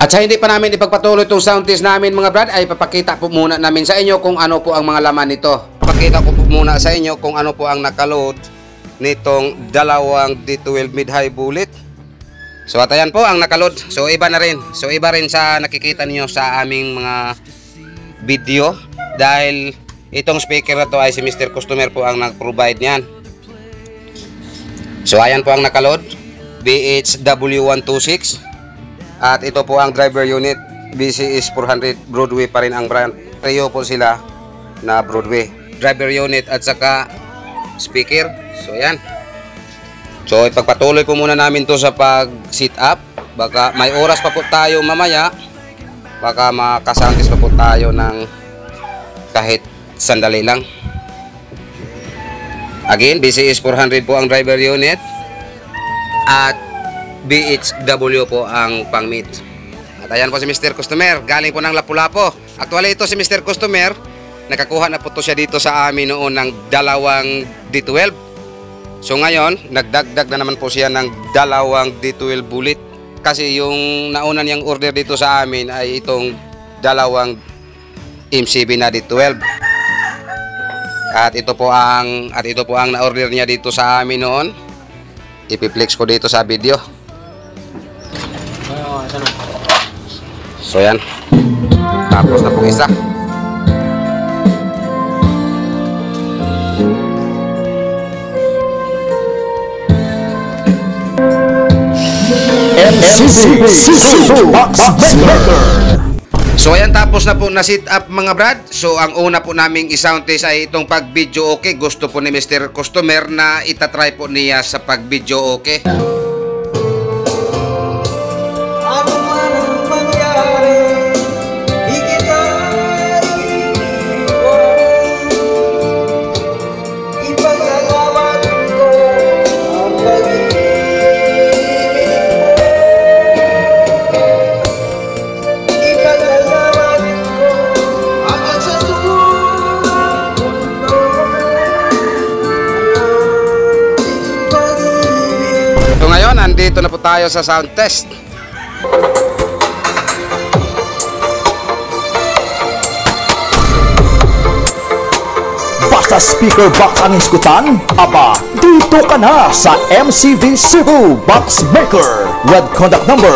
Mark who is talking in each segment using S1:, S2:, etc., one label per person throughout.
S1: At sa hindi pa namin ipagpatuloy itong sound test namin mga brad, ay papakita po muna namin sa inyo kung ano po ang mga laman nito. Papakita ko po muna sa inyo kung ano po ang nakaload nitong dalawang D12 mid-high bullet. So at ayan po ang nakaload. So iba na rin. So iba rin sa nakikita niyo sa aming mga video. Dahil itong speaker na to ay si Mr. Customer po ang nag-provide niyan. So ayan po ang nakaload. BHW126. At ito po ang driver unit, BCS 400 Broadway pa rin ang brand. Trio po sila na Broadway. Driver unit at saka speaker. So yan. So ipagpatuloy po muna namin to sa pag-sit up. Baka may oras pa po tayo mamaya. Baka makasoundtest pa po tayo ng kahit sandali lang. Again, BCS 400 po ang driver unit. At BHW po ang pang-mid. At ayan po si Mr. Customer, galing po ng Lapu-Lapu. Actually ito si Mr. Customer, nakakuha na po to siya dito sa amin noon ng dalawang D12. So ngayon, nagdagdag na naman po siya ng dalawang D12 bullet. Kasi yung nauna niyang order dito sa amin ay itong dalawang MCB na D12. At ito po ang na-order niya dito sa amin noon. Ipiplex ko dito sa video. So yan. Tapos na po isa.
S2: MCB Sisu Box Maker.
S1: So ayan, tapos na po na sit up mga brad. So ang una po naming i-sound test ay itong pag video okay. Gusto po ni Mr. Customer na itatry po niya sa pag video okay. So ngayon, nandito na po tayo sa sound test.
S2: Basta speaker box ang iskutan, aba, dito ka na sa MCB Cebu Box Maker with contact number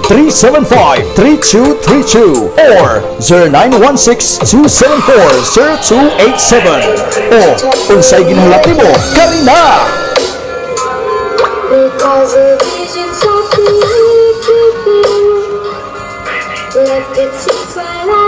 S2: 0923-375-3232 or 0916-274-0287 o unsay ginhalati mo kanina.
S3: Because of visions of the keeping, left it sits when I